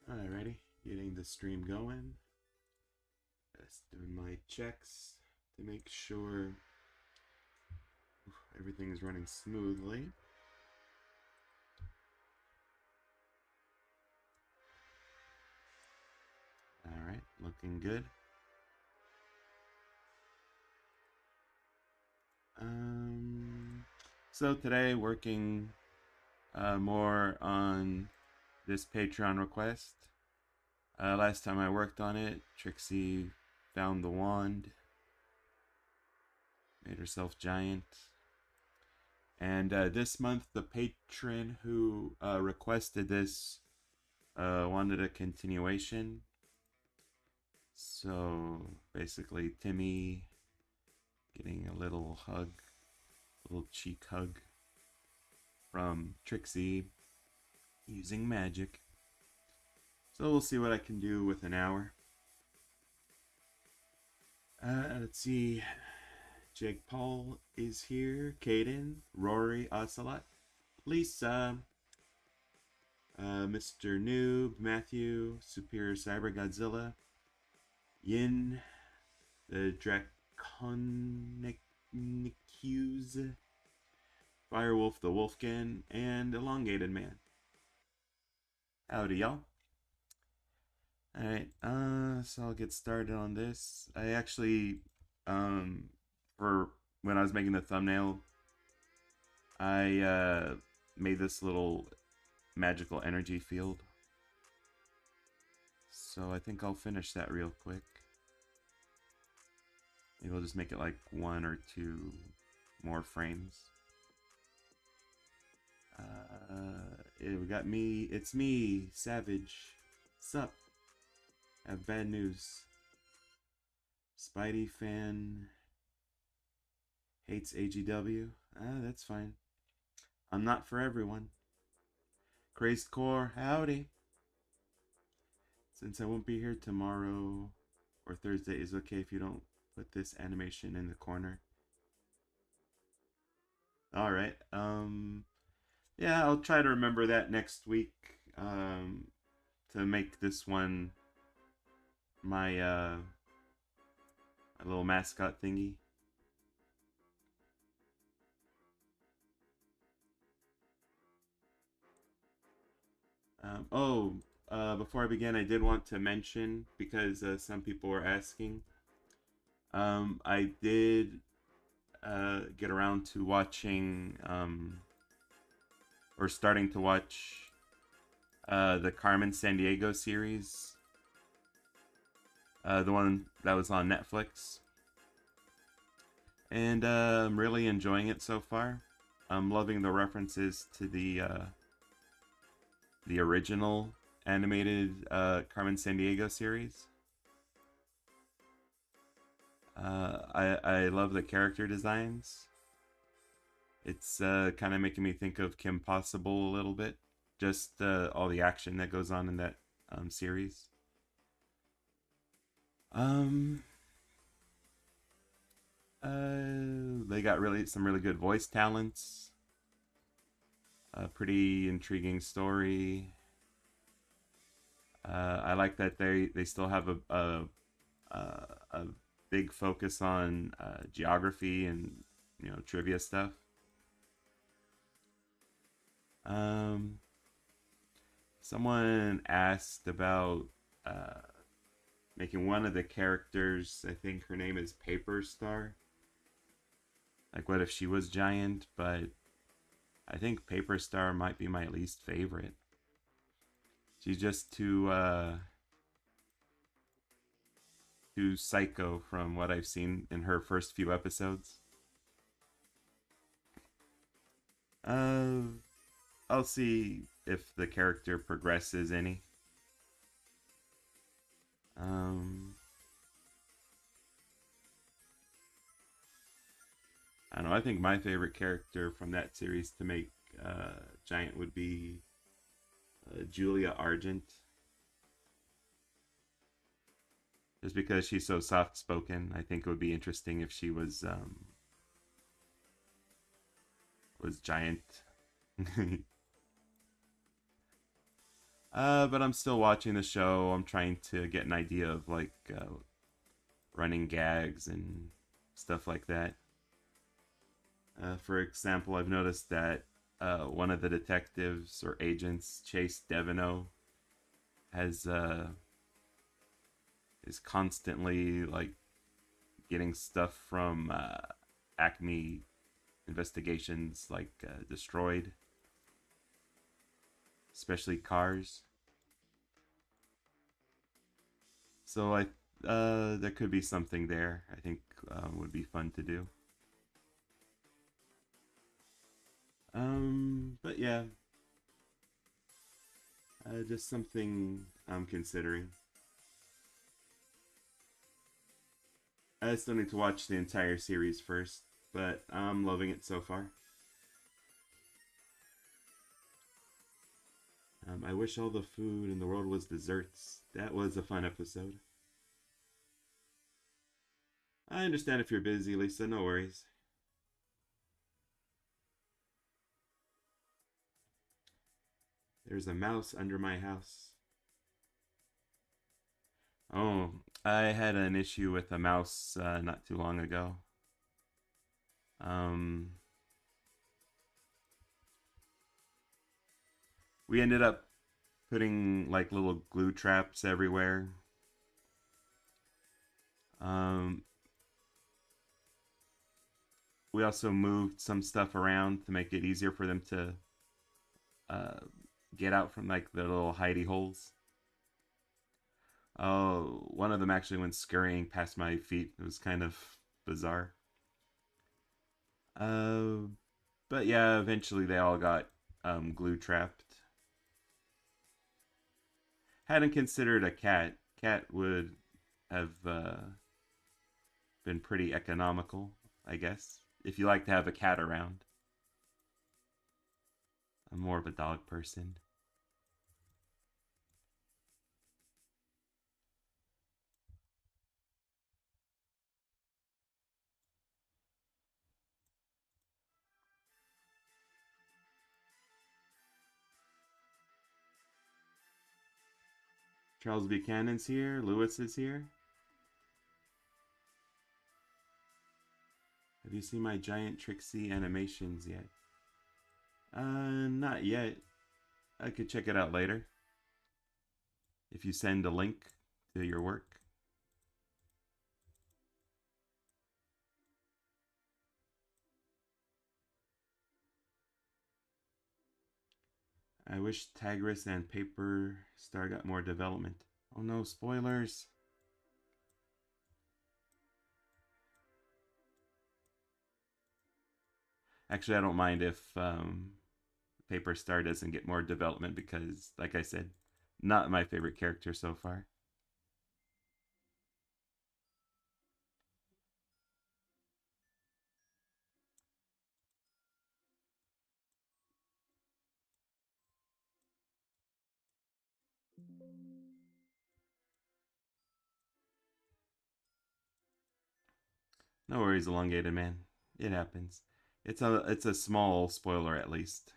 Alrighty, getting the stream going. Just doing my checks to make sure everything is running smoothly. Alright, looking good. So today working more on this Patreon request. Last time I worked on it, Trixie found the wand, made herself giant. And this month, the patron who requested this wanted a continuation. So basically, Timmy getting a little hug, a little cheek hug from Trixie using magic. So we'll see what I can do with an hour. Let's see. Jake Paul is here. Caden, Rory, Ocelot, Lisa, Mr. Noob, Matthew, Superior Cyber Godzilla, Yin, the Draconicus, Firewolf the Wolfkin, and Elongated Man. Howdy, y'all. Alright, so I'll get started on this. I actually, for when I was making the thumbnail, I made this little magical energy field. So I think I'll finish that real quick. Maybe I'll just make it like 1 or 2 more frames. We got me. It's me, Savage. Sup? I have bad news. Spidey fan hates AGW. That's fine. I'm not for everyone. Crazed Core, howdy. Since I won't be here tomorrow or Thursday, is it okay if you don't put this animation in the corner? Alright, yeah, I'll try to remember that next week, to make this one my little mascot thingy. Before I begin, I did want to mention, because some people were asking, I did get around to watching, or starting to watch, the Carmen San Diego series. The one that was on Netflix. And I'm really enjoying it so far. I'm loving the references to the original animated Carmen San Diego series. I love the character designs. It's kind of making me think of Kim Possible a little bit. Just all the action that goes on in that series. They got some really good voice talents. A pretty intriguing story. I like that they still have a big focus on geography and trivia stuff. Someone asked about making one of the characters. I think her name is Paper Star. Like, what if she was giant? But I think Paper Star might be my least favorite. She's just too psycho from what I've seen in her first few episodes. I'll see if the character progresses any. I don't know. I think my favorite character from that series to make giant would be Julia Argent. Just because she's so soft-spoken, I think it would be interesting if she was giant. But I'm still watching the show. I'm trying to get an idea of like running gags and stuff like that. For example, I've noticed that one of the detectives or agents, Chase Deveneaux, has is constantly like getting stuff from Acme Investigations like destroyed, especially cars. So I there could be something there. I think would be fun to do. But yeah, just something I'm considering. I still need to watch the entire series first, but I'm loving it so far. I wish all the food in the world was desserts. That was a fun episode. I understand if you're busy, Lisa, no worries. There's a mouse under my house. Oh, I had an issue with a mouse not too long ago. Um, we ended up putting like little glue traps everywhere. Um, we also moved some stuff around to make it easier for them to uh, get out from like the little hidey holes. Oh, one of them actually went scurrying past my feet. It was kind of bizarre. Uh, but yeah, eventually they all got glue trapped. Hadn't considered a cat. Cat would have been pretty economical, I guess, if you like to have a cat around. I'm more of a dog person. Charles Buchanan's here. Lewis is here. Have you seen my giant Trixie animations yet? Not yet. I could check it out later if you send a link to your work. I wish Tigris and Paper Star got more development. Oh no, spoilers! Actually, I don't mind if Paper Star doesn't get more development because, like I said, not my favorite character so far. No worries, elongated man. It happens. It's a small spoiler at least.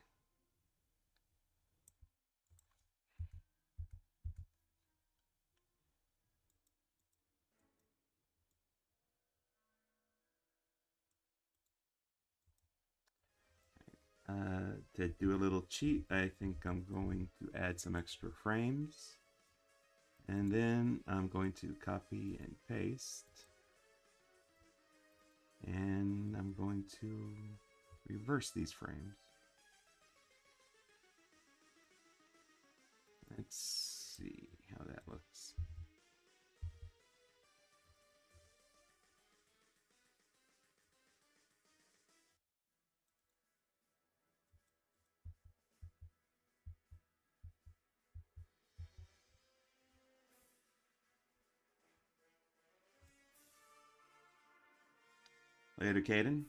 To do a little cheat, I think I'm going to add some extra frames. And then I'm going to copy and paste. And I'm going to reverse these frames. Let's see how that looks. Later, Caden.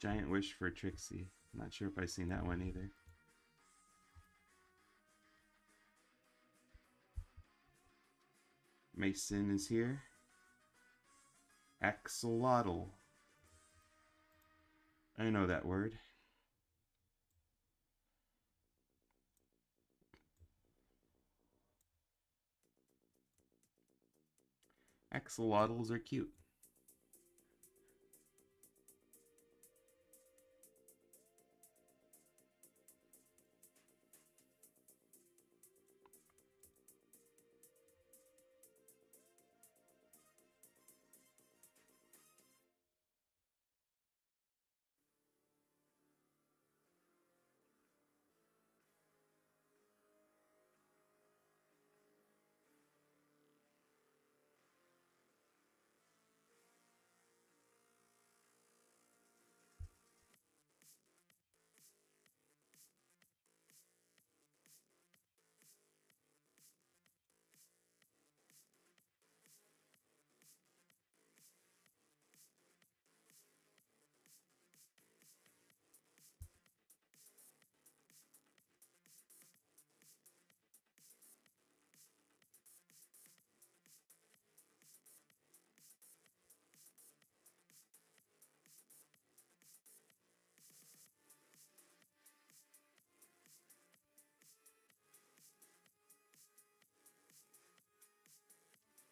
Giant Wish for Trixie. I'm not sure if I've seen that one either. Mason is here. Axolotl. I know that word. Axolotls are cute.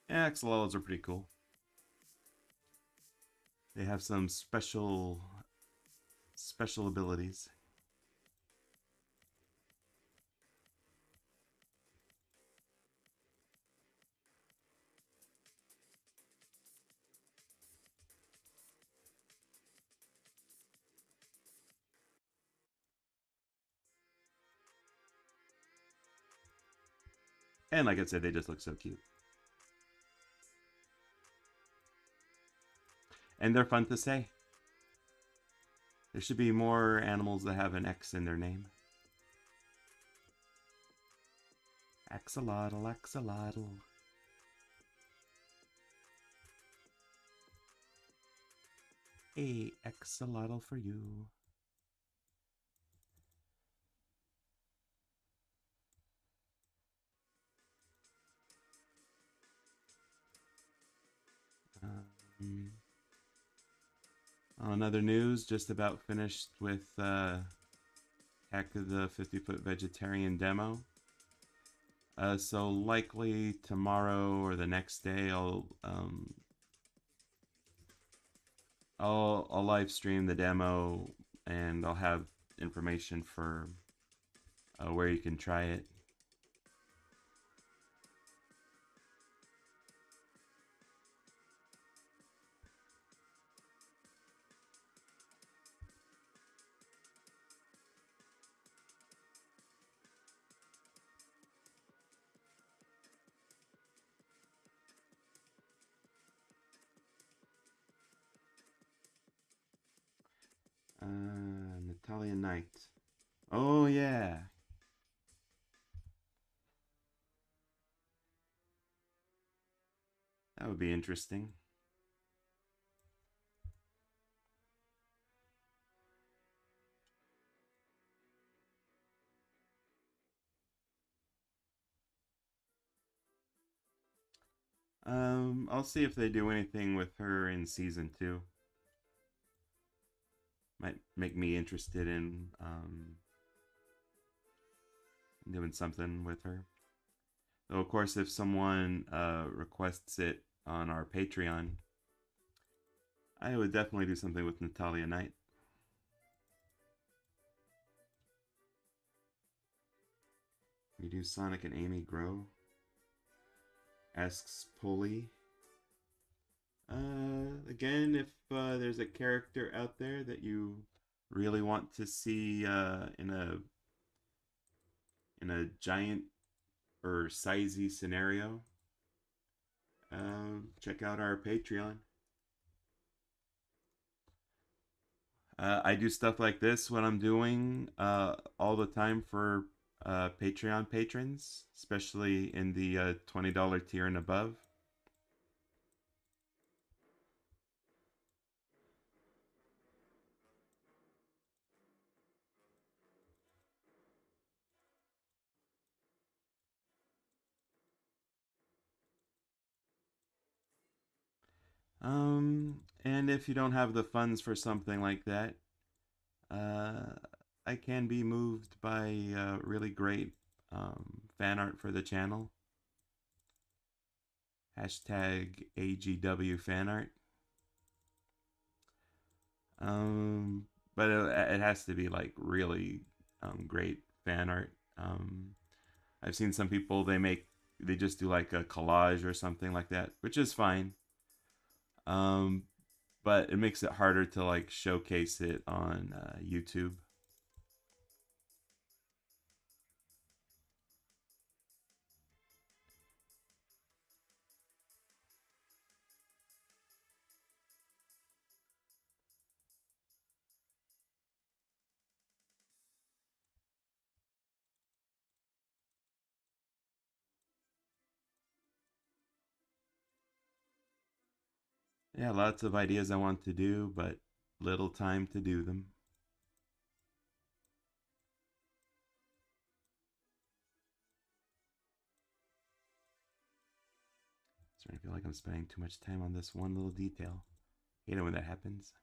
Yeah, axolotls are pretty cool. They have some special abilities. And like I said, they just look so cute. And they're fun to say. There should be more animals that have an X in their name. Axolotl, axolotl. A axolotl for you. On other news, just about finished with Heck of the 50-foot vegetarian demo. So likely tomorrow or the next day I'll live stream the demo and I'll have information for where you can try it. Natalia Knight. Oh yeah. That would be interesting. I'll see if they do anything with her in season 2. Might make me interested in doing something with her. Though, of course, if someone requests it on our Patreon, I would definitely do something with Natalia Knight. We do Sonic and Amy grow? Asks Polly. Again, if there's a character out there that you really want to see in a giant or sizey scenario, check out our Patreon. I do stuff like this when I'm doing all the time for Patreon patrons, especially in the $20 tier and above. And if you don't have the funds for something like that, uh, I can be moved by really great fan art for the channel. Hashtag AGW fan art. Um, but it has to be like really great fan art. I've seen some people they just do like a collage or something like that, which is fine. Um, but it makes it harder to like showcase it on YouTube. Yeah, lots of ideas I want to do, but little time to do them. Starting to feel like I'm spending too much time on this one little detail. Hate it when that happens.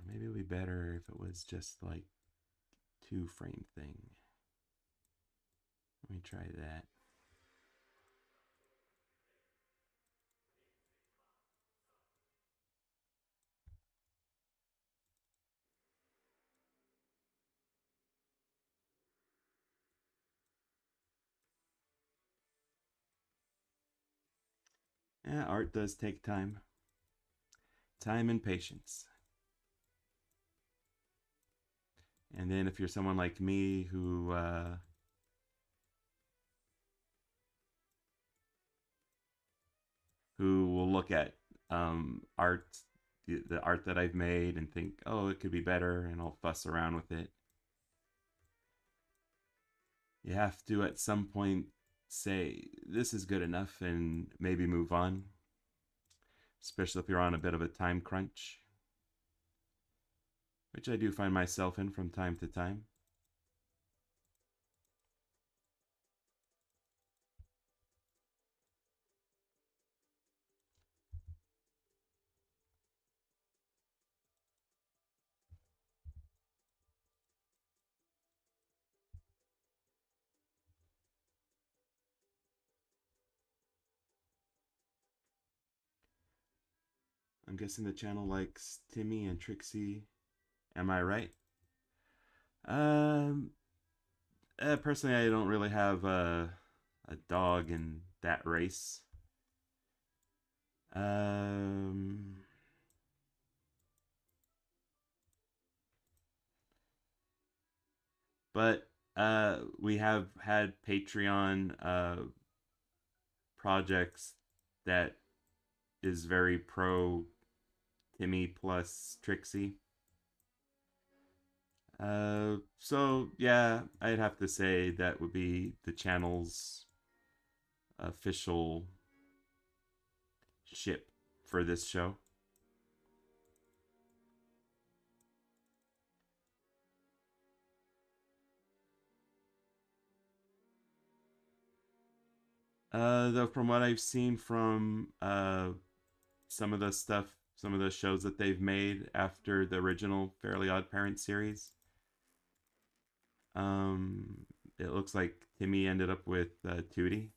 Maybe it would be better if it was just like 2 frame thing. Let me try that. Yeah, art does take time. Time and patience. And then if you're someone like me who will look at art, the art that I've made, and think, oh, it could be better, and I'll fuss around with it. You have to at some point say this is good enough and maybe move on, especially if you're on a bit of a time crunch, which I do find myself in from time to time. I'm guessing the channel likes Timmy and Trixie. Am I right? Um, Personally, I don't really have a dog in that race. Um, but we have had Patreon projects that is very pro Timmy plus Trixie. So yeah, I'd have to say that would be the channel's official ship for this show. Though from what I've seen from some of the stuff, some of the shows that they've made after the original Fairly Odd Parents series, um, it looks like Timmy ended up with Tootie.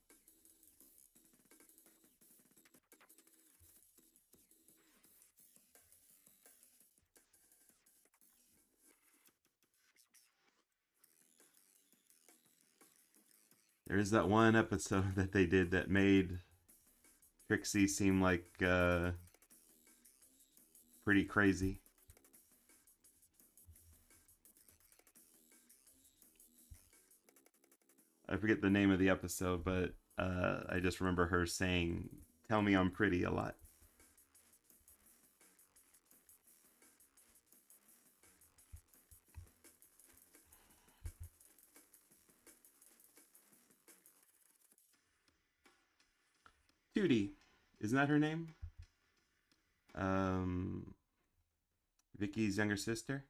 There is that one episode that they did that made Trixie seem like pretty crazy. I forget the name of the episode, but I just remember her saying, "Tell me I'm pretty" a lot. Tootie. Isn't that her name? Um, Vicky's younger sister.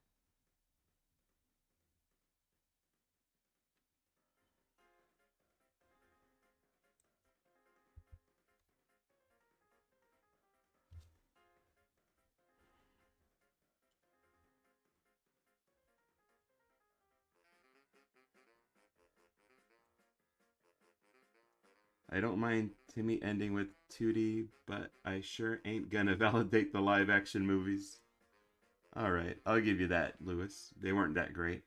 I don't mind Timmy ending with Tootie, but I sure ain't gonna validate the live action movies. Alright, I'll give you that, Lewis. They weren't that great.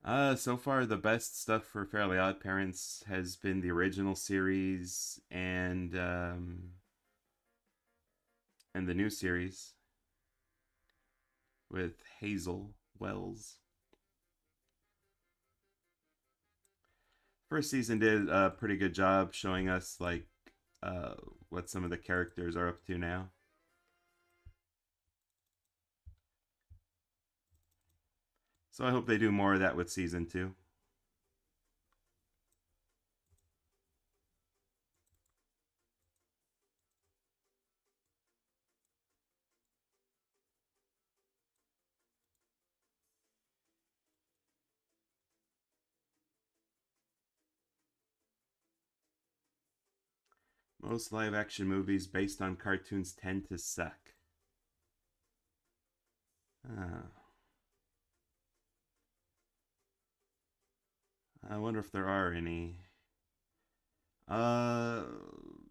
So far the best stuff for Fairly Odd Parents has been the original series and the new series with Hazel Wells. First season did a pretty good job showing us like what some of the characters are up to now. So I hope they do more of that with season 2. Most live action movies based on cartoons tend to suck. Ah. I wonder if there are any. Uh,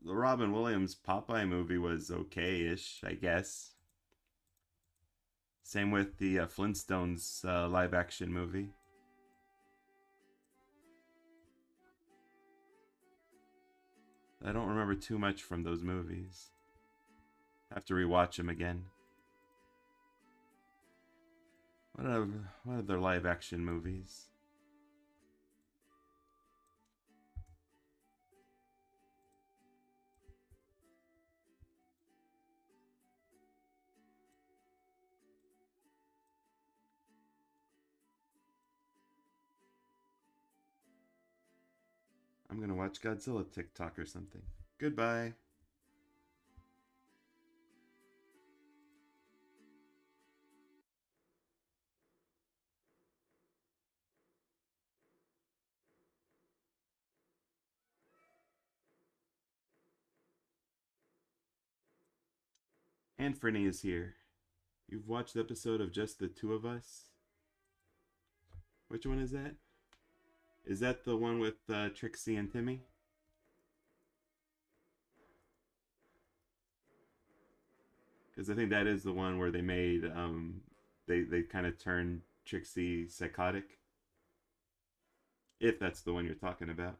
the Robin Williams Popeye movie was okay-ish, I guess. Same with the Flintstones live action movie. I don't remember too much from those movies. Have to rewatch them again. What other live action movies? I'm gonna watch Godzilla TikTok or something. Goodbye. And Franny is here. You've watched the episode of Just the Two of Us? Which one is that? Is that the one with Trixie and Timmy? Because I think that is the one where they made they kind of turned Trixie psychotic. If that's the one you're talking about.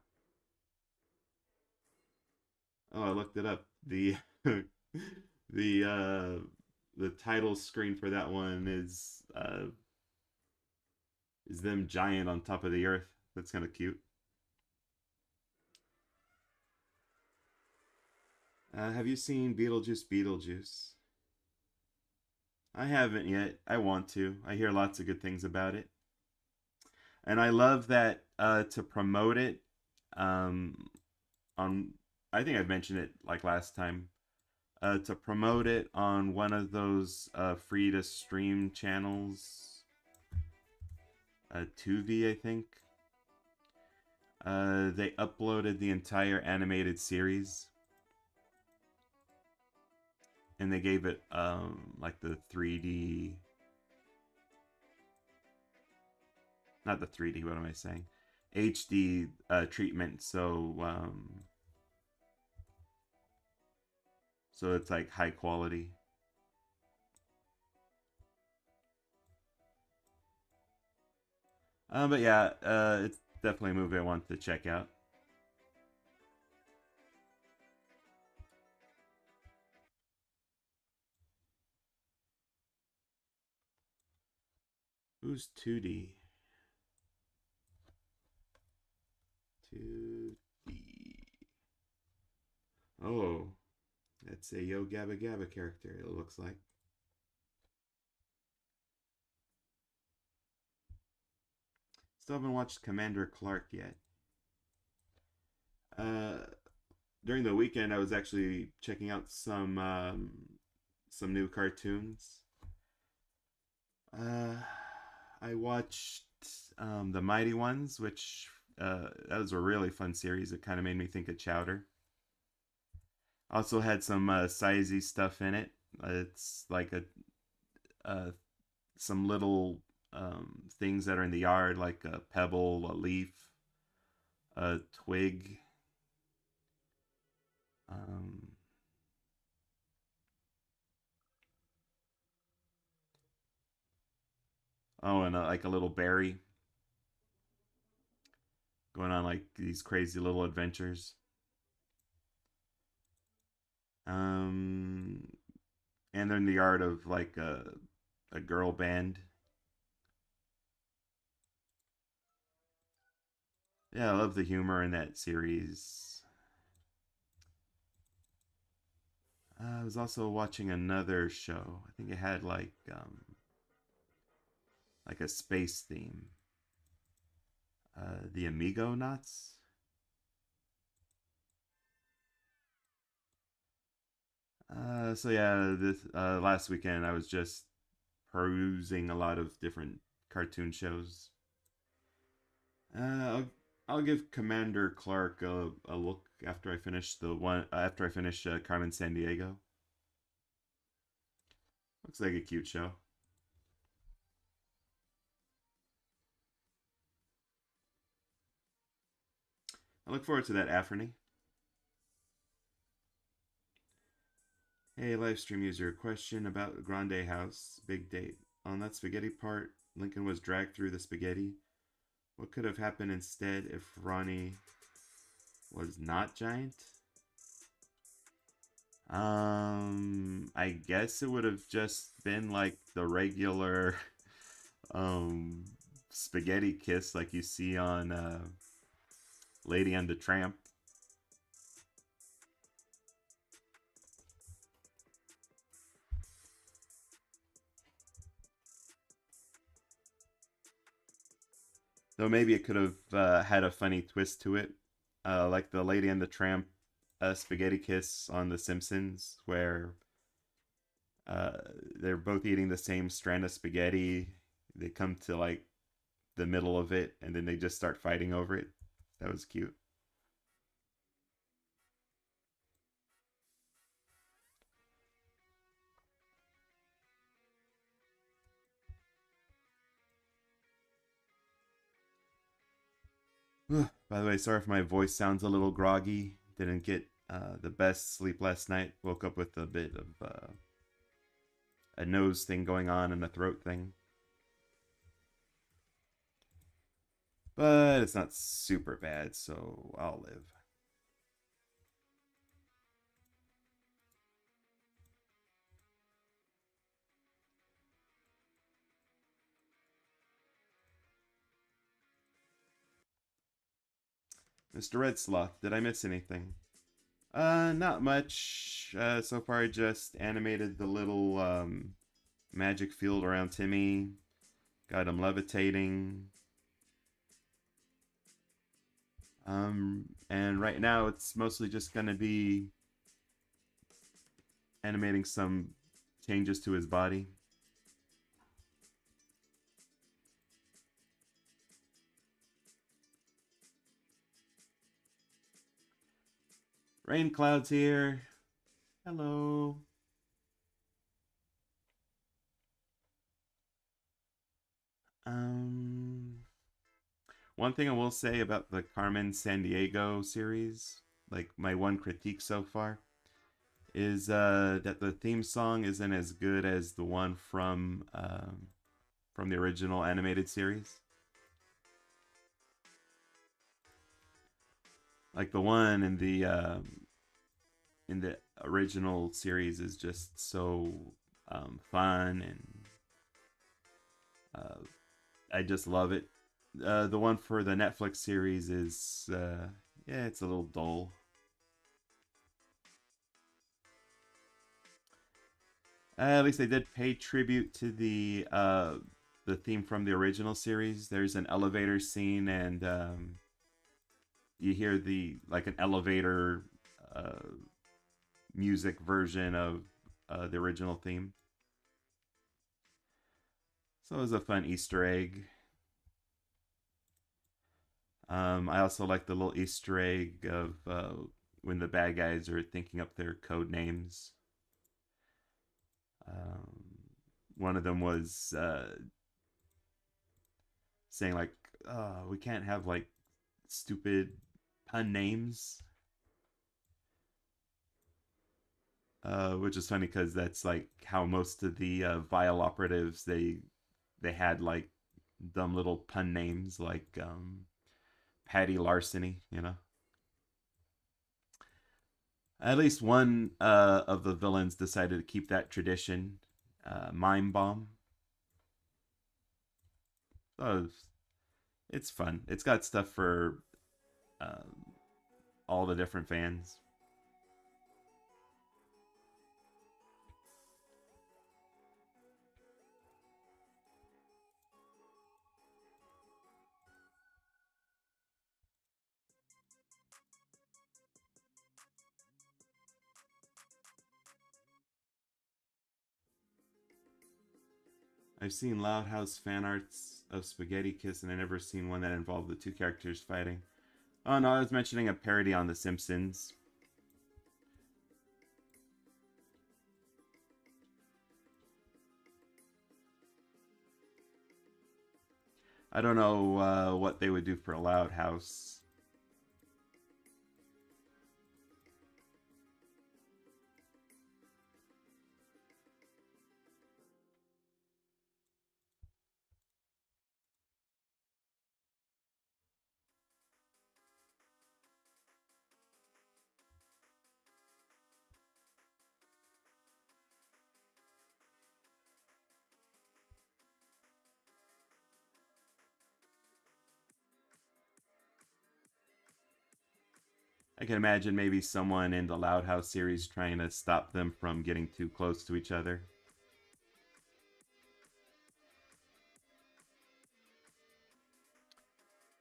Oh, I looked it up. The the the title screen for that one is them giant on top of the earth. That's kind of cute. Have you seen Beetlejuice Beetlejuice? I haven't yet. I want to. I hear lots of good things about it. And I love that to promote it um, on, I think I've mentioned it like last time, to promote it on one of those free to stream channels, Tubi, I think. They uploaded the entire animated series and they gave it like the 3D, not the 3D, what am I saying, HD treatment. So it's like high quality. But yeah, it's definitely a movie I want to check out. Who's 2D? 2D. Oh, that's a Yo Gabba Gabba character, it looks like. Still haven't watched Commander Clark yet. Uh, during the weekend, I was actually checking out some new cartoons. Uh, I watched the Mighty Ones, which that was a really fun series. It kind of made me think of Chowder. Also had some sizey stuff in it. It's like a some little things that are in the yard, like a pebble, a leaf, a twig. Um, oh, and like a little berry going on like these crazy little adventures. Um, and they're in the yard of like a girl band. Yeah, I love the humor in that series. I was also watching another show. I think it had like a space theme. The Amigo Knots. So yeah, this last weekend I was just perusing a lot of different cartoon shows. Uh, I'll, I'll give Commander Clark a look after I finish the one after I finish Carmen San Diego. Looks like a cute show. I look forward to that, Afferny. Hey, live stream user, question about Grande House, big date. On that spaghetti part, Lincoln was dragged through the spaghetti. What could have happened instead if Ronnie was not giant? I guess it would have just been like the regular um spaghetti kiss like you see on Lady and the Tramp. Though maybe it could have had a funny twist to it, like the Lady and the Tramp spaghetti kiss on The Simpsons, where uh, they're both eating the same strand of spaghetti. They come to like the middle of it, and then they just start fighting over it. That was cute. By the way, sorry if my voice sounds a little groggy. Didn't get the best sleep last night. Woke up with a bit of a nose thing going on and a throat thing. But it's not super bad, so I'll live. Mr. Red Sloth, did I miss anything? Not much. So far I just animated the little magic field around Timmy. Got him levitating. And right now it's mostly just gonna be animating some changes to his body. Rain clouds here. Hello. Um, One thing I will say about the Carmen San Diego series, like my one critique so far, is that the theme song isn't as good as the one from the original animated series. Like the one in the original series is just so fun, and uh, I just love it. The one for the Netflix series is yeah, it's a little dull. At least they did pay tribute to the theme from the original series. There's an elevator scene, and you hear the like an elevator music version of the original theme. So it was a fun Easter egg. I also like the little Easter egg of when the bad guys are thinking up their code names. One of them was saying like, "We can't have like stupid pun names," which is funny because that's like how most of the Vile operatives they had like dumb little pun names like Patty Larceny, you know. At least one of the villains decided to keep that tradition. Mime Bomb. Oh, it's fun. It's got stuff for all the different fans. I've seen Loud House fan arts of Spaghetti Kiss, and I never seen one that involved the two characters fighting. Oh no, I was mentioning a parody on The Simpsons. I don't know what they would do for a Loud House. I can imagine maybe someone in the Loud House series trying to stop them from getting too close to each other.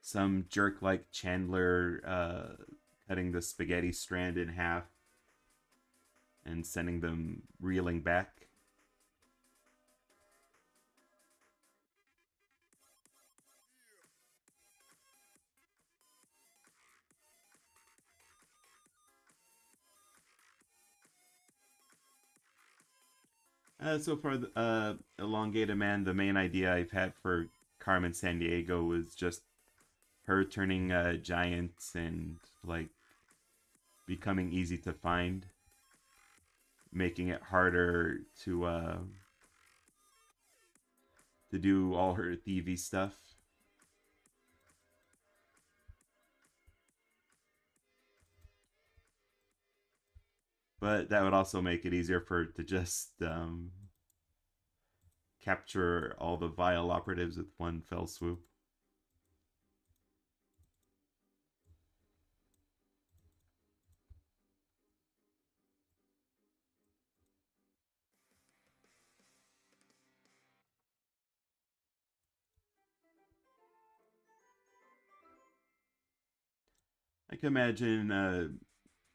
Some jerk like Chandler cutting the spaghetti strand in half and sending them reeling back. So far, Elongated Man, the main idea I've had for Carmen San Diego was just her turning giant and like becoming easy to find, making it harder to do all her thievy stuff. But that would also make it easier for her to just capture all the vile operatives with one fell swoop. I can imagine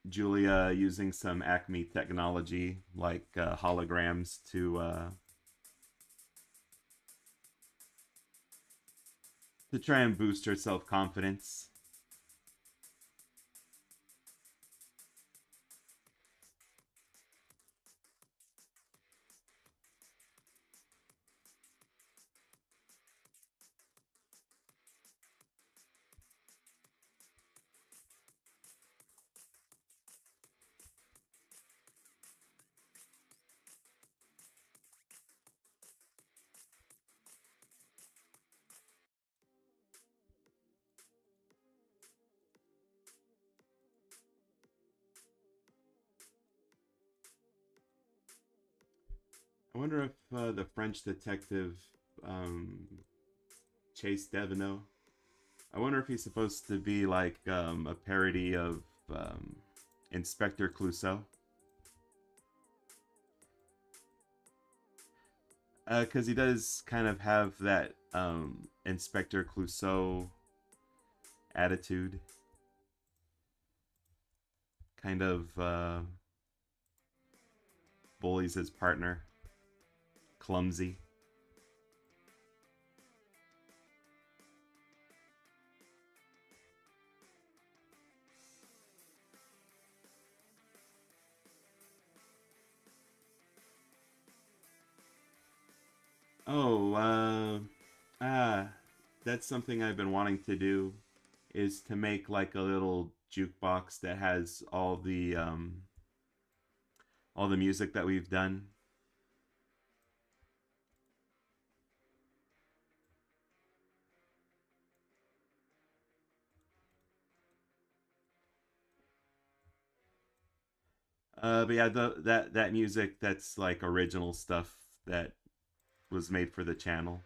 Julia using some Acme technology like holograms to try and boost her self confidence. I wonder if the French detective um, Chase Devenot. I wonder if he's supposed to be like a parody of Inspector Clouseau. Because he does kind of have that Inspector Clouseau attitude. kind of bullies his partner. Clumsy. Oh, that's something I've been wanting to do, is to make like a little jukebox that has all the music that we've done. But yeah, that music that's like original stuff that was made for the channel.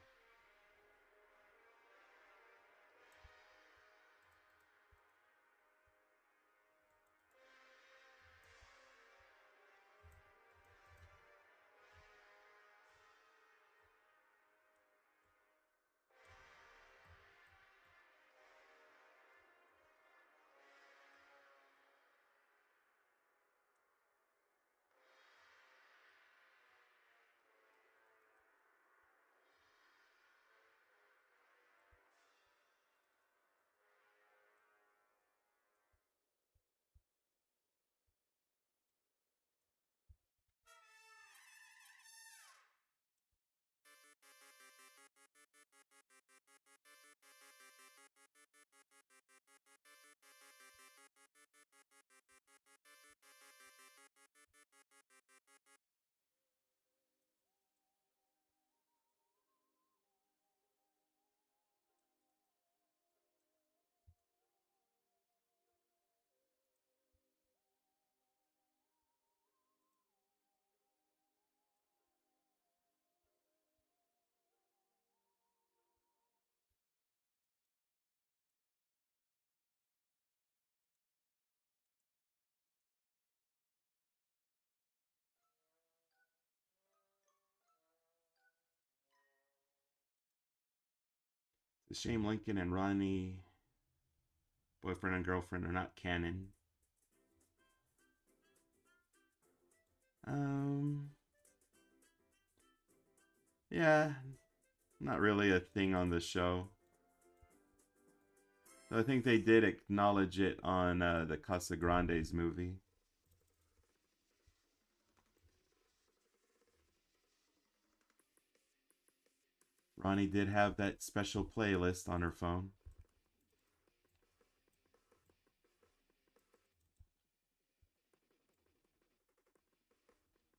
It's a shame Lincoln and Ronnie, boyfriend and girlfriend, are not canon. Um, yeah, not really a thing on the show. I think they did acknowledge it on the Casa Grandes movie. Ronnie did have that special playlist on her phone.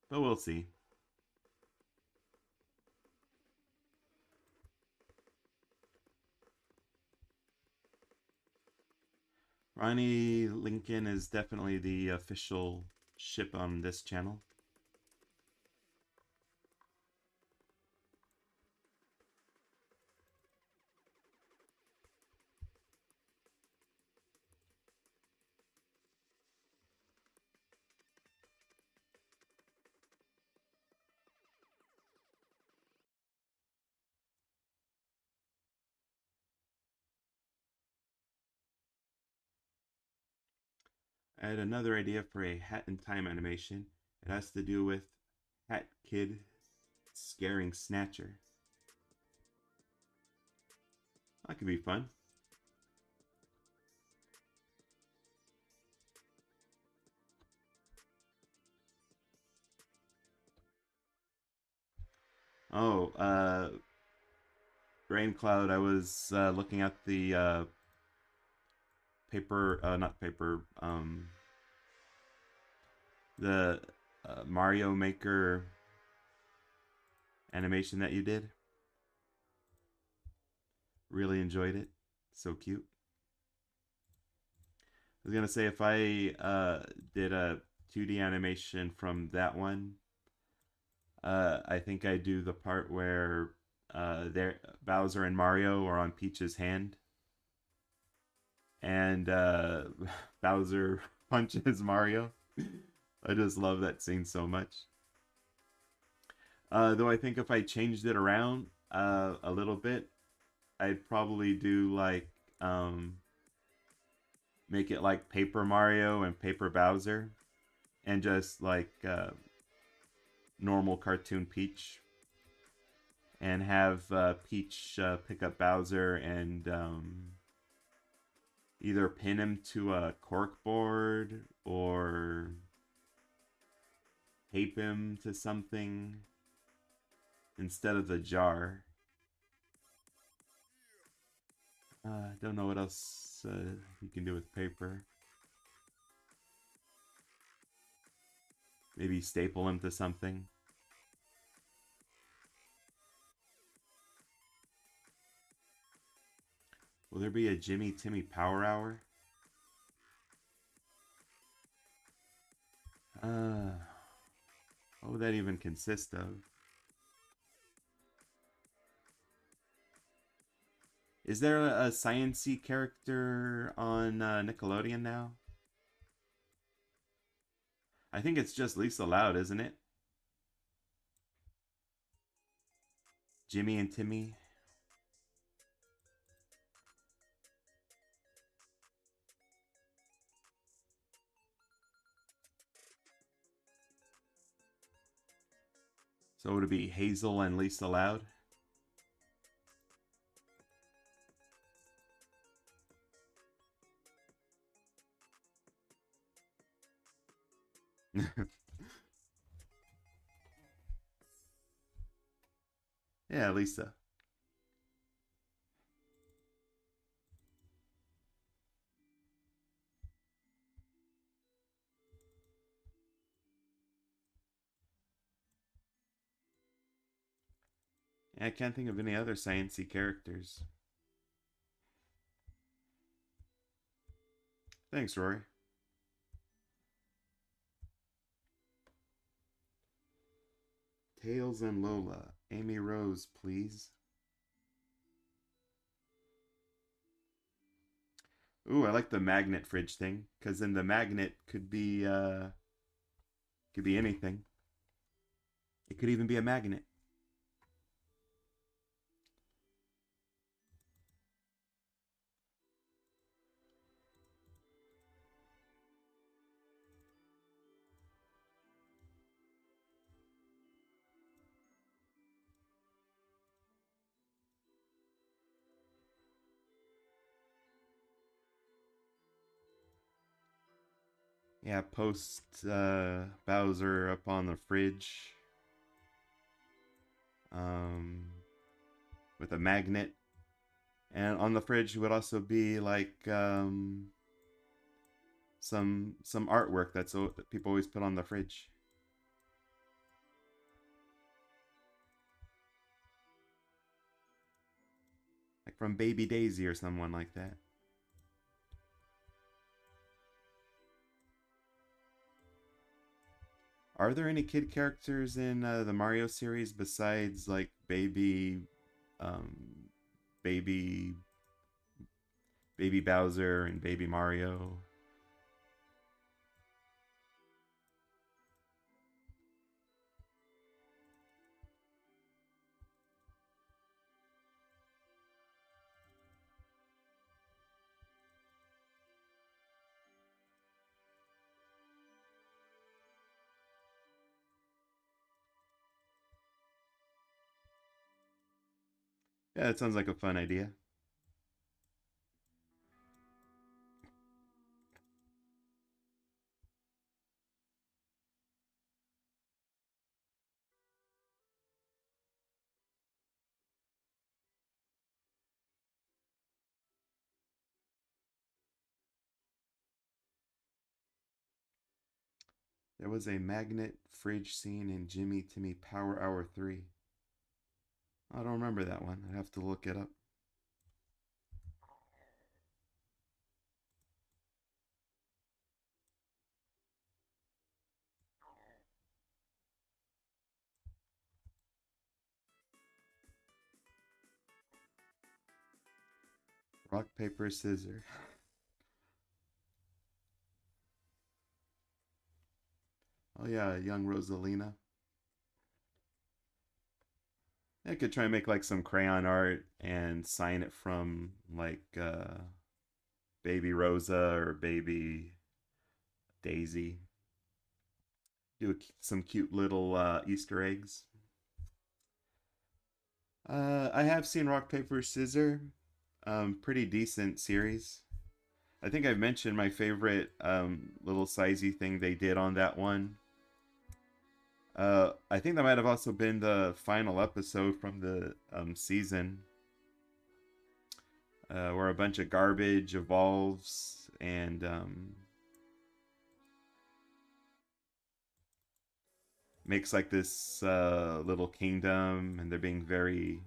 But we'll see. Ronnie Lincoln is definitely the official ship on this channel. I had another idea for a Hat in Time animation. It has to do with Hat Kid scaring Snatcher. That could be fun. Oh, Rain Cloud, I was looking at the paper, not paper, the Mario Maker animation that you did. Really enjoyed it. So cute. I was gonna say, if I did a 2D animation from that one, I think I do the part where there Bowser and Mario are on Peach's hand, and Bowser punches Mario. I just love that scene so much. Though I think if I changed it around a little bit, I'd probably do like make it like Paper Mario and Paper Bowser, and just like normal cartoon Peach, and have Peach pick up Bowser and either pin him to a cork board or tape him to something instead of the jar. Don't know what else you can do with paper. Maybe staple him to something. Will there be a Jimmy Timmy Power Hour? What would that even consist of? Is there a science-y character on Nickelodeon now? I think it's just Lisa Loud, isn't it? Jimmy and Timmy. So would it be Hazel and Lisa Loud? Yeah, Lisa. I can't think of any other science-y characters. Thanks, Rory. Tails and Lola. Amy Rose, please. Ooh, I like the magnet fridge thing, because then the magnet could be anything. It could even be a magnet. Yeah, post Bowser up on the fridge. With a magnet. And on the fridge would also be like some artwork that people always put on the fridge. Like from Baby Daisy or someone like that. Are there any kid characters in the Mario series besides like um, baby, baby Bowser and baby Mario? Yeah, that sounds like a fun idea. There was a magnet fridge scene in Jimmy Timmy Power Hour 3. I don't remember that one. I'd have to look it up. Rock, paper, scissors. Oh yeah, young Rosalina. I could try and make like some crayon art and sign it from like Baby Rosa or Baby Daisy. Do some cute little Easter eggs. I have seen Rock Paper Scissor. Pretty decent series. I think I've mentioned my favorite little sizey thing they did on that one. I think that might have also been the final episode from the season, where a bunch of garbage evolves and makes like this little kingdom, and they're being very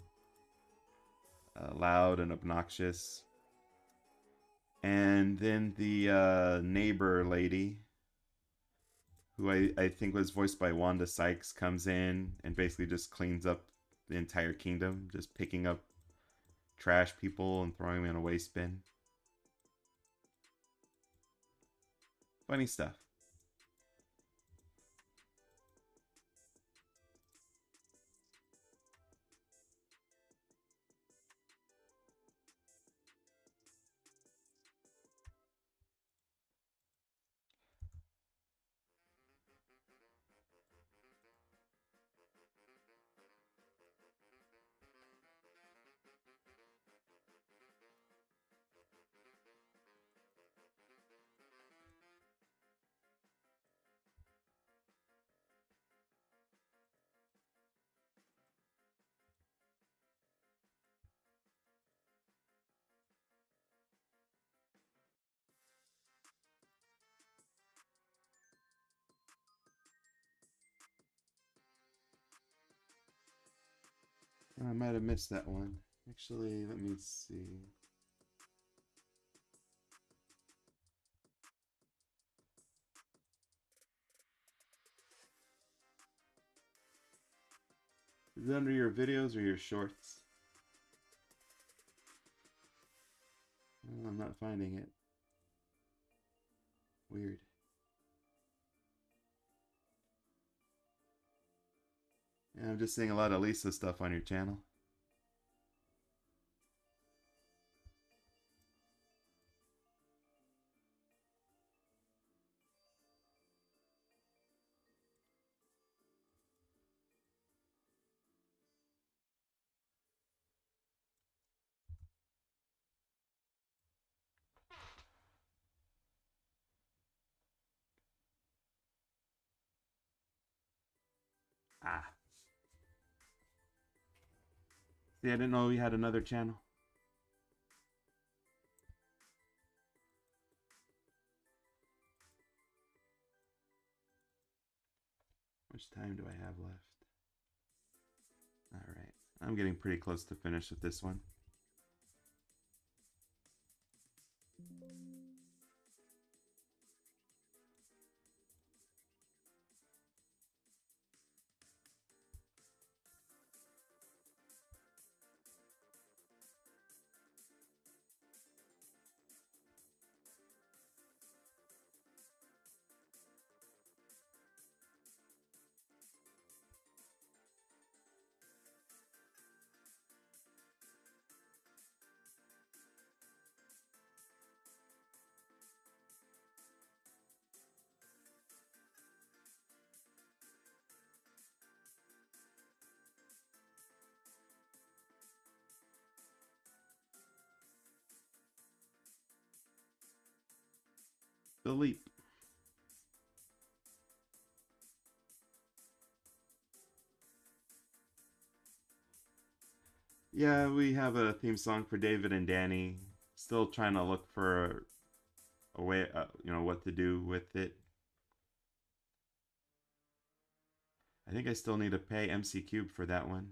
loud and obnoxious. And then the neighbor lady, who I think was voiced by Wanda Sykes, comes in and basically just cleans up the entire kingdom, just picking up trash people and throwing them in a waste bin. Funny stuff. I might have missed that one. Actually, let me see. Is it under your videos or your shorts? Oh, I'm not finding it. Weird. Yeah, I'm just seeing a lot of Lisa stuff on your channel. Ah. See, I didn't know we had another channel. How much time do I have left? Alright. I'm getting pretty close to finish with this one. The Leap. Yeah, we have a theme song for David and Danny. Still trying to look for a way, what to do with it. I think I still need to pay MC Cube for that one.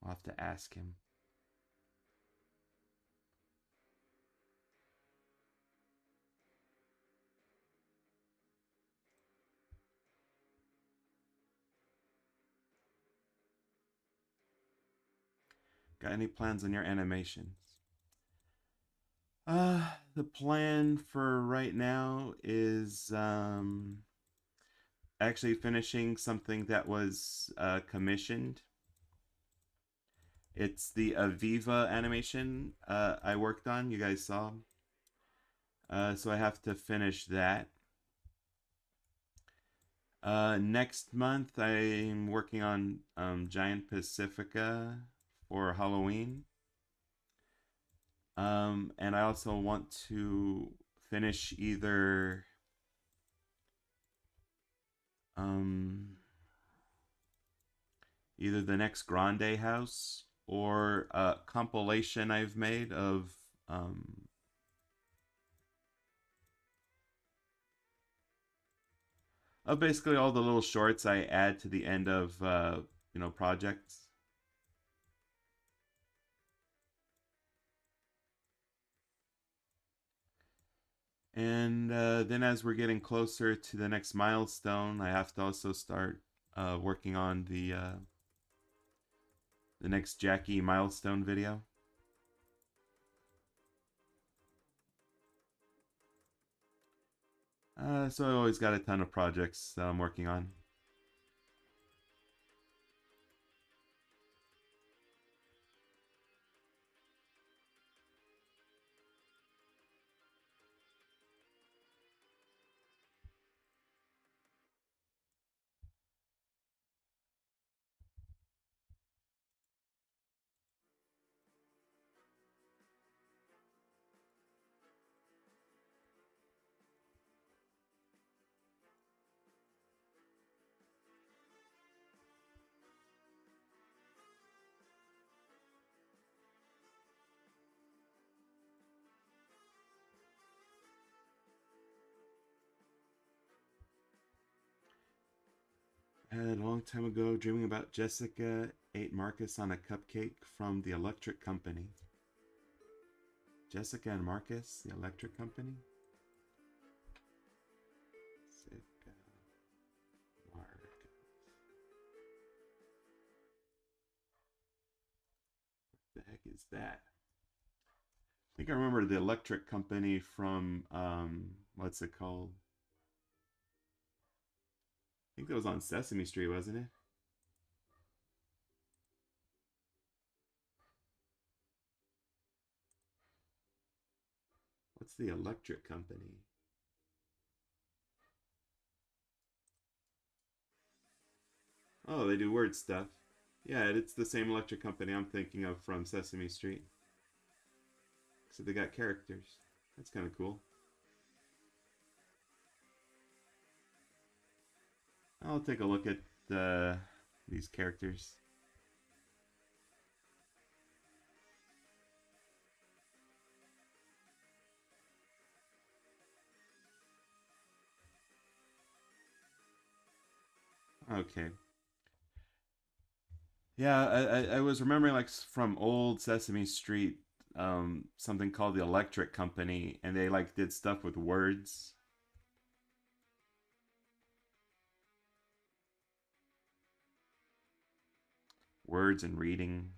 I'll have to ask him. Got any plans on your animations? The plan for right now is actually finishing something that was commissioned. It's the Aviva animation I worked on. You guys saw. So I have to finish that. Next month, I'm working on Giant Pacifica for Halloween. And I also want to finish um, either the next Grande house or a compilation I've made of basically all the little shorts I add to the end of projects. And then as we're getting closer to the next milestone, I have to also start working on the next Jackie milestone video. So I always got a ton of projects that I'm working on. A long time ago, dreaming about Jessica, ate Marcus on a cupcake from the electric company. Jessica and Marcus, the electric company? Jessica, Marcus. What the heck is that? I think I remember the electric company from, what's it called? I think that was on Sesame Street, wasn't it? What's the electric company? Oh, they do word stuff. Yeah, it's the same electric company I'm thinking of from Sesame Street. So they got characters. That's kind of cool. I'll take a look at these characters. Okay. Yeah, I was remembering like from old Sesame Street, something called the Electric Company, and they like did stuff with words. Words and reading.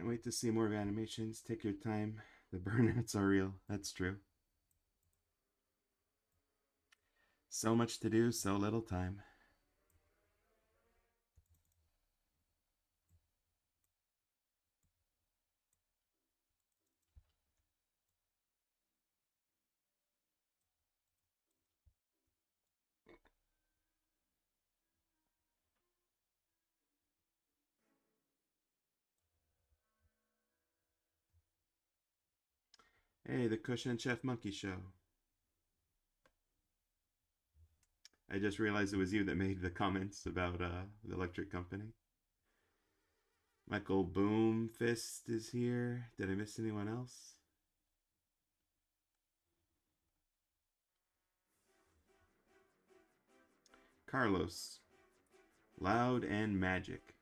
wait to see more animations. Take your time. The burnouts are real. That's true. So much to do, so little time. Hey, the Cushion Chef Monkey Show. I just realized it was you that made the comments about the electric company. Michael Boomfist is here. Did I miss anyone else? Carlos. Loud and Magic.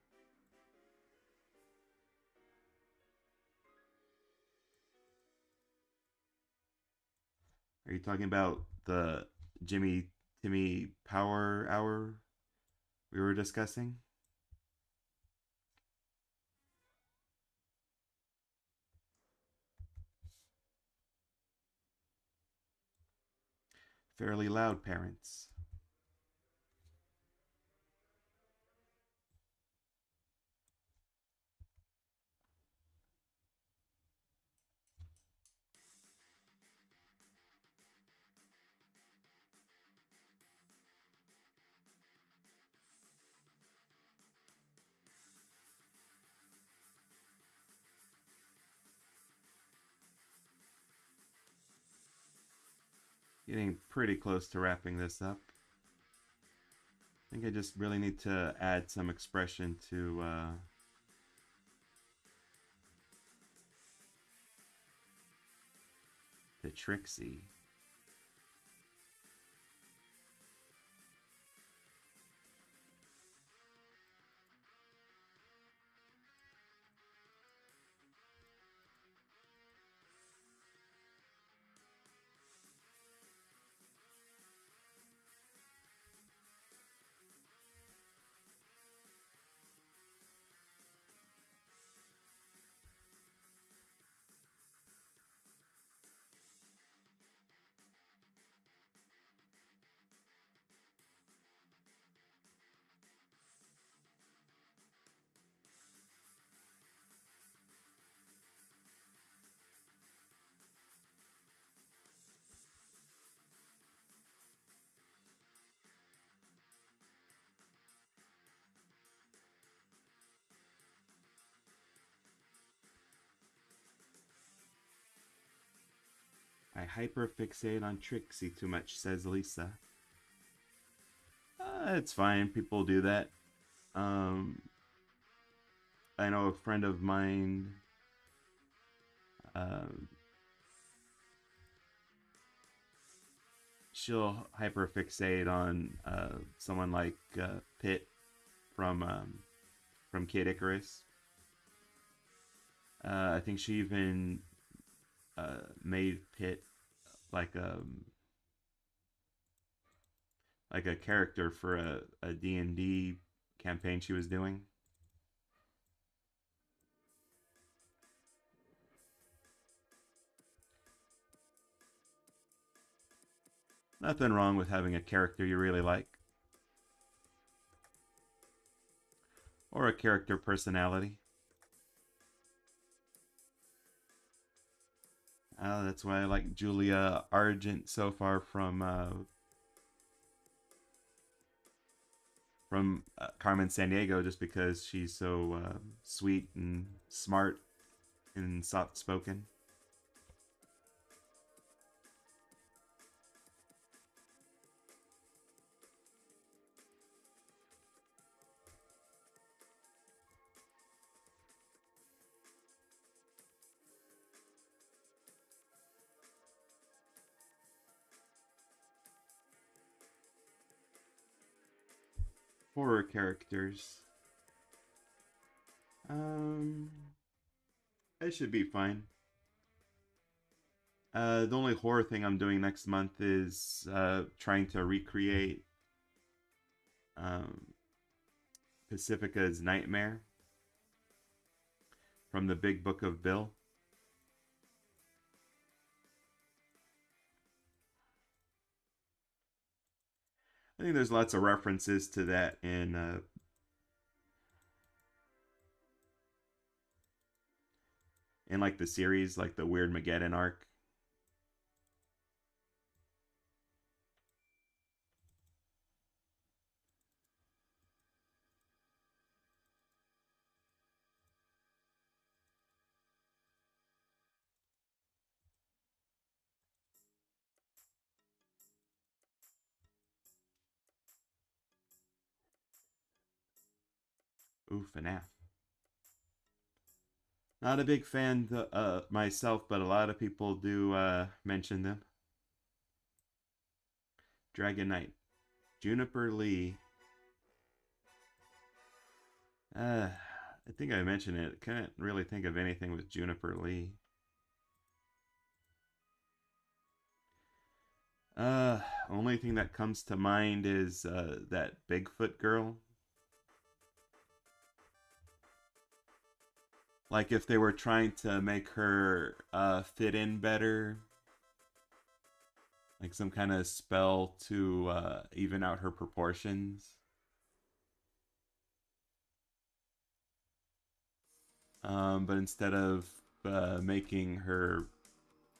Are you talking about the Jimmy Timmy Power Hour we were discussing? Fairly Loud Parents. Getting pretty close to wrapping this up. I think I just really need to add some expression to Trixie. I hyperfixate on Trixie too much, says Lisa. It's fine. People do that. Um, I know a friend of mine. Um, she'll hyperfixate on someone like Pitt from Kid Icarus. I think she even made Pitt like like a character for a D&D campaign she was doing. Nothing wrong with having a character you really like. Or a character personality. That's why I like Julia Argent so far from Carmen San Diego, just because she's so sweet and smart and soft spoken. Horror characters. Um, I should be fine. The only horror thing I'm doing next month is trying to recreate um, Pacifica's Nightmare from the Big Book of Bill. I think there's lots of references to that in like the series, like the Weird Mageddon arc. Ooh, FNAF. Not a big fan myself, but a lot of people do mention them. Dragon Knight. Juniper Lee. I think I mentioned it. Can't really think of anything with Juniper Lee. Only thing that comes to mind is that Bigfoot girl. Like if they were trying to make her fit in better, like some kind of spell to even out her proportions. But instead of making her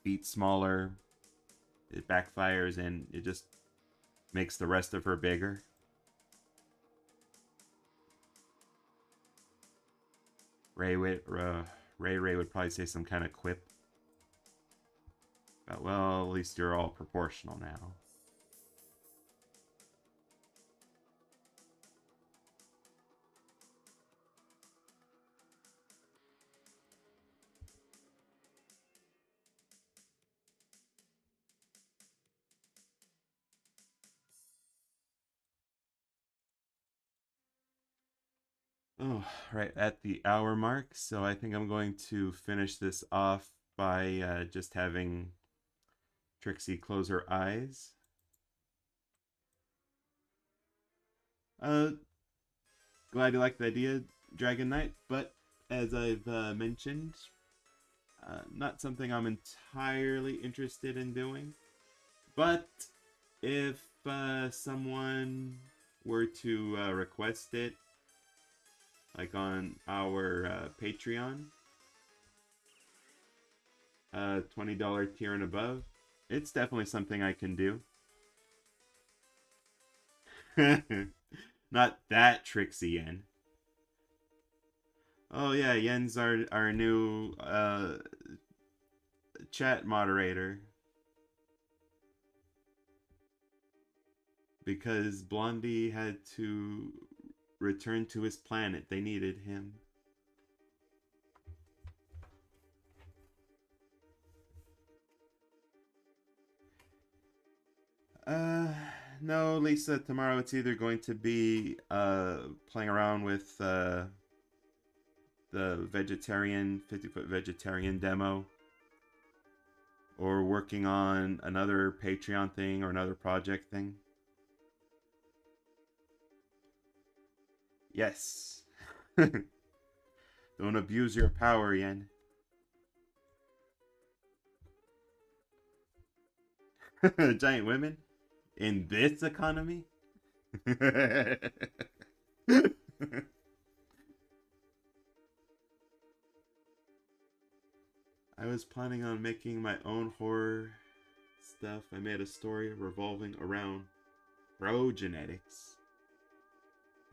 feet smaller, it backfires and it just makes the rest of her bigger. Ray would probably say some kind of quip about, well, at least you're all proportional now. Oh, right at the hour mark. So I think I'm going to finish this off by just having Trixie close her eyes. Glad you liked the idea, Dragon Knight, but as I've mentioned, not something I'm entirely interested in doing. But if someone were to request it, like on our Patreon, $20 tier and above, it's definitely something I can do. Not that Trixie Yen. Oh yeah, Yen's our new chat moderator. Because Blondie had to return to his planet. They needed him. No, Lisa, tomorrow it's either going to be playing around with the vegetarian 50-foot vegetarian demo, or working on another Patreon thing or another project thing. Yes. Don't abuse your power, Yen. Giant women? In this economy? I was planning on making my own horror stuff. I made a story revolving around genetics.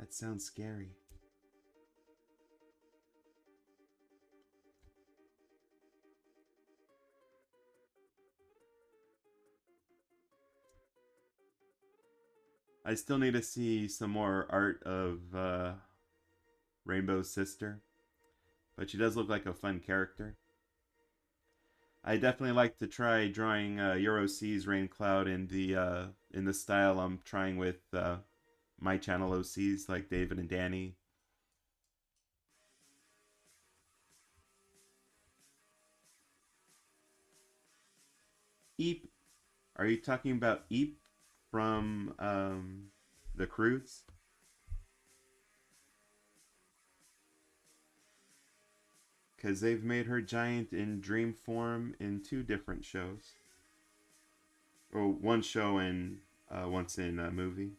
That sounds scary. I still need to see some more art of Rainbow's sister, but she does look like a fun character. I definitely like to try drawing Euro C's Rain Cloud in the style I'm trying with my channel OCs like David and Danny. Eep. Are you talking about Eep from The because they've made her giant in dream form in 2 different shows. Or one show and once in a movie.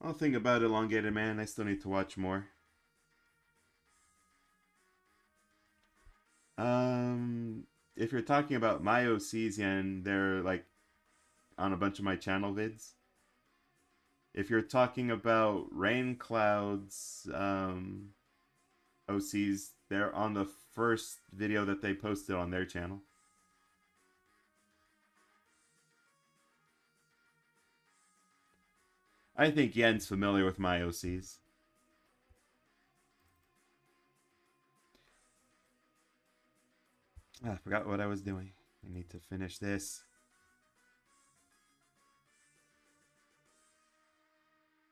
I'll think about Elongated Man. I still need to watch more. If you're talking about my OCs, and they're like on a bunch of my channel vids. If you're talking about Rain Cloud's OCs, they're on the first video that they posted on their channel. I think Yen's familiar with my OCs. I forgot what I was doing. I need to finish this.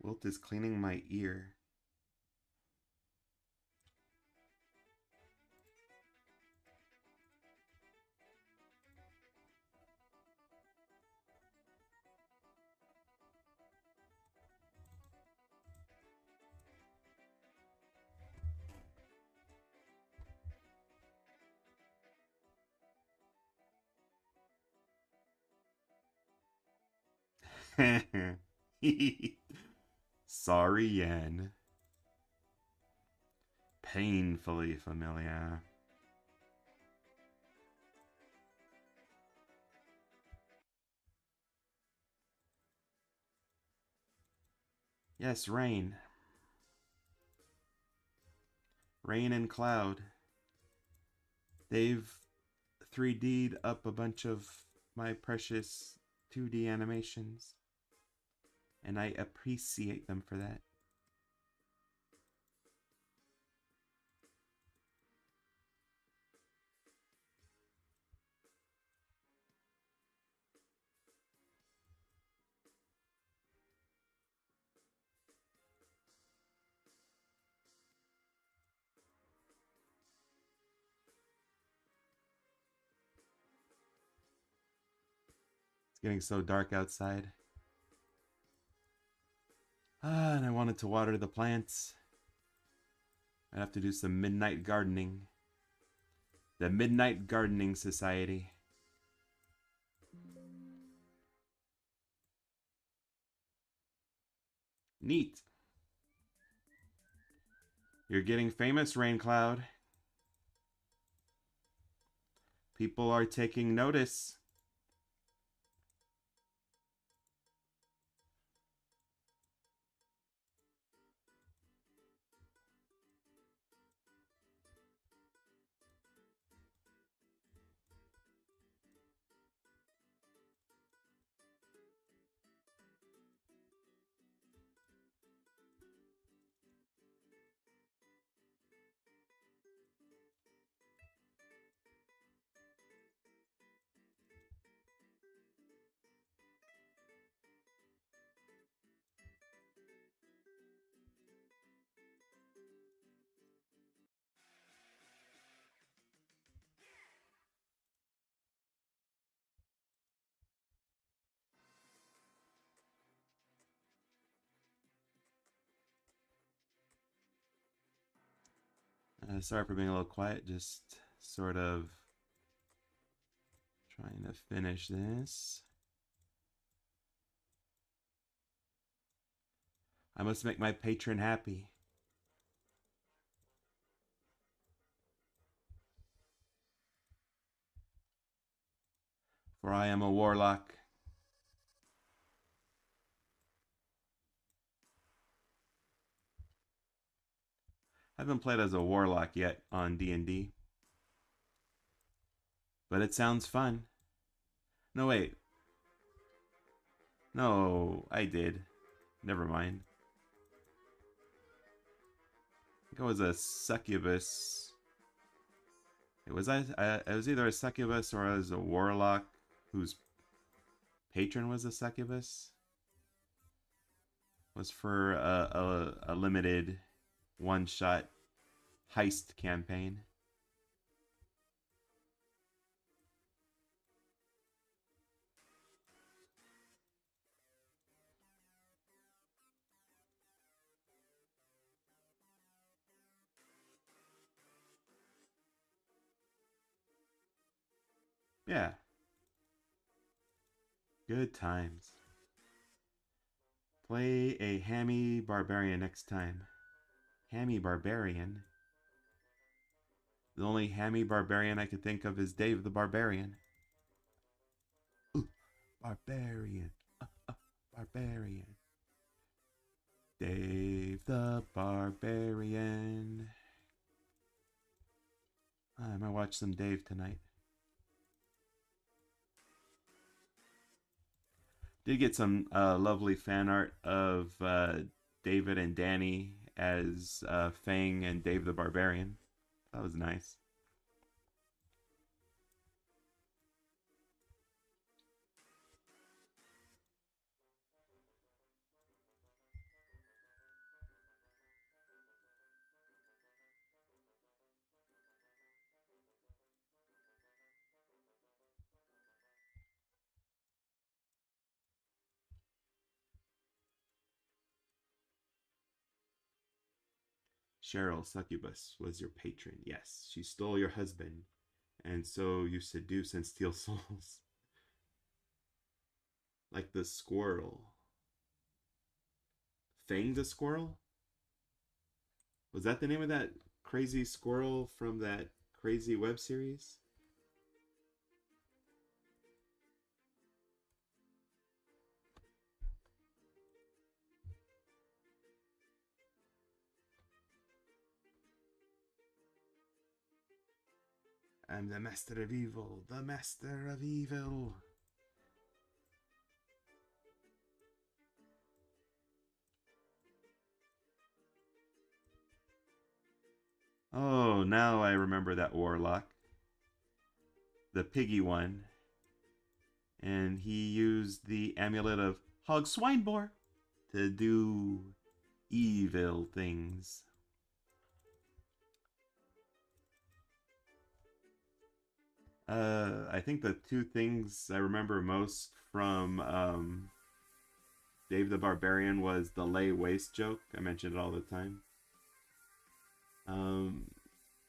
Wilt is cleaning my ear. Sorry, Yen. Painfully familiar. Yes, Rain. Rain and Cloud. They've 3D'd up a bunch of my precious 2D animations. And I appreciate them for that. It's getting so dark outside. And I wanted to water the plants. I have to do some midnight gardening. The Midnight Gardening Society. Neat. You're getting famous, Rain Cloud. People are taking notice. Sorry for being a little quiet, just sort of trying to finish this. I must make my patron happy. For I am a warlock. I haven't played as a warlock yet on D&D. But it sounds fun. No, wait. No, I did. Never mind. I think I was a succubus. It was I was either a succubus or I was a warlock whose patron was a succubus. Was for a limited one-shot heist campaign. Yeah. Good times. Play a hammy barbarian next time. Hammy barbarian? The only hammy barbarian I could think of is Dave the Barbarian. Ooh, barbarian. Barbarian. Dave the Barbarian. I might watch some Dave tonight. Did get some lovely fan art of David and Danny as Fang and Dave the Barbarian. That was nice. Cheryl Succubus was your patron. Yes, she stole your husband, and so you seduce and steal souls. Like the squirrel. Fang the squirrel? Was that the name of that crazy squirrel from that crazy web series? I'm the master of evil, the master of evil. Oh, now I remember that warlock. The piggy one. And he used the amulet of Hog Swinebore to do evil things. I think the two things I remember most from Dave the Barbarian was the lay waste joke. I mentioned it all the time. Um,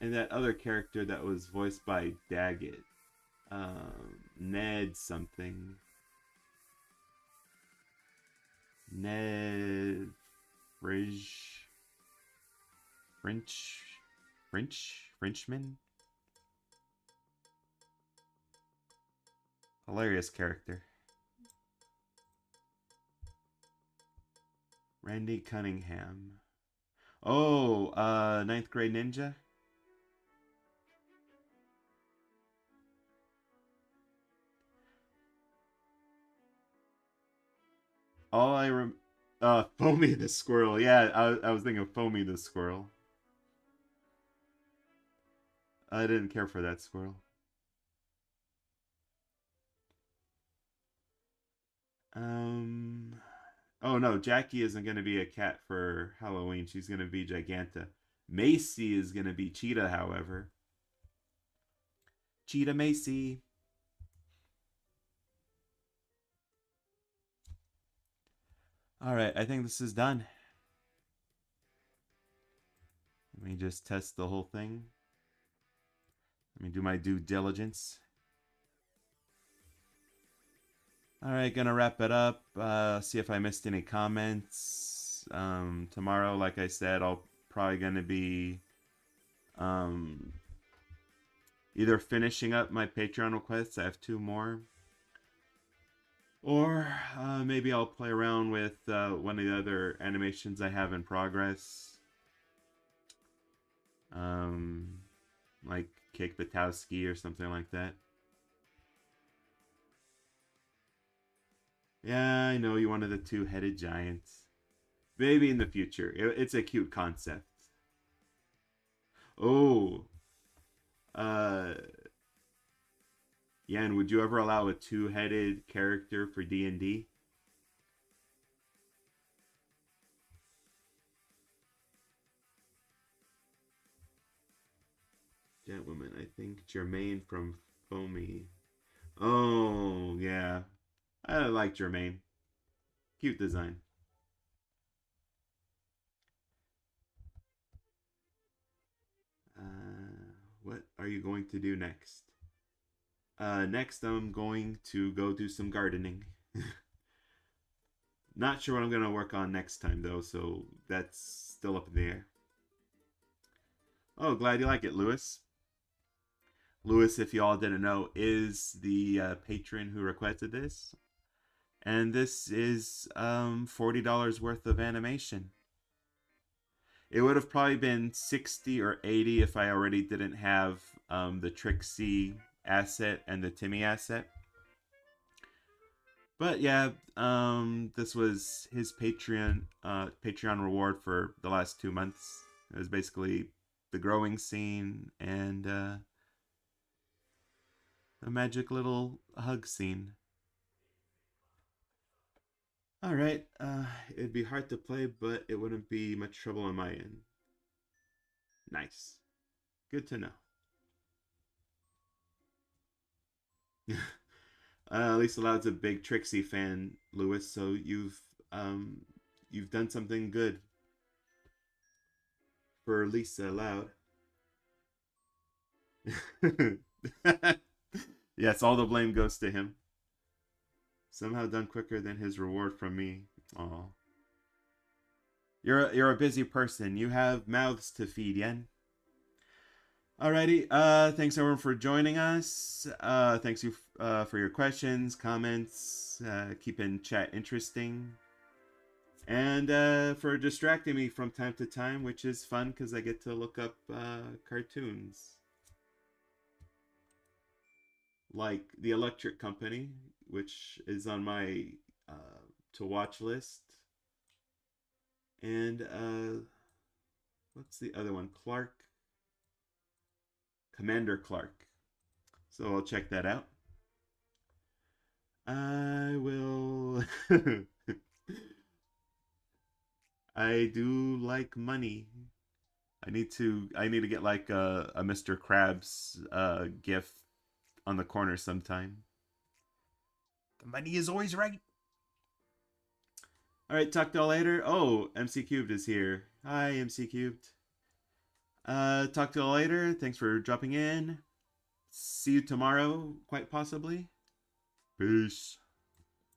and that other character that was voiced by Daggett. Ned something. Ned Fridge. Frenchman? Hilarious character. Randy Cunningham. Oh, ninth grade ninja? All I Foamy the squirrel. Yeah, I was thinking of Foamy the squirrel. I didn't care for that squirrel. Oh no, Jackie isn't gonna be a cat for Halloween. She's gonna be Giganta. Macy is gonna be Cheetah, however. Cheetah Macy. Alright, I think this is done. Let me just test the whole thing. Let me do my due diligence. Alright, gonna wrap it up. See if I missed any comments. Tomorrow, like I said, I'll probably gonna be either finishing up my Patreon requests. I have 2 more. Or maybe I'll play around with one of the other animations I have in progress. Like Cake Batowski or something like that. Yeah, I know you wanted the 2-headed giants. Maybe in the future. It's a cute concept. Oh. Yan, would you ever allow a 2-headed character for D&D? Gentleman, I think Jermaine from Foamy. Oh, yeah. I like Jermaine. Cute design. What are you going to do next? Next, I'm going to go do some gardening. Not sure what I'm going to work on next time, though, so that's still up in the air. Oh, glad you like it, Lewis. Lewis, if you all didn't know, is the patron who requested this. And this is $40 worth of animation. It would have probably been 60 or 80 if I already didn't have the Trixie asset and the Timmy asset. But yeah, this was his Patreon reward for the last 2 months. It was basically the growing scene and a magic little hug scene. All right, it'd be hard to play, but it wouldn't be much trouble on my end. Nice, good to know. Lisa Loud's a big Trixie fan, Lewis. So you've done something good for Lisa Loud. Yes, all the blame goes to him. Somehow done quicker than his reward from me. Oh, you're a busy person. You have mouths to feed, Yen. Alrighty. Thanks everyone for joining us. Thanks you for your questions, comments, keeping chat interesting, and for distracting me from time to time, which is fun because I get to look up cartoons like The Electric Company, which is on my to watch list, and what's the other one? Commander Clark. So I'll check that out. I will. I do like money. I need to get like a Mr. Krabs gif on the corner sometime. The money is always right. All right, talk to y'all later. Oh, MC Cubed is here. Hi, MC Cubed. Talk to y'all later. Thanks for dropping in. See you tomorrow, quite possibly. Peace.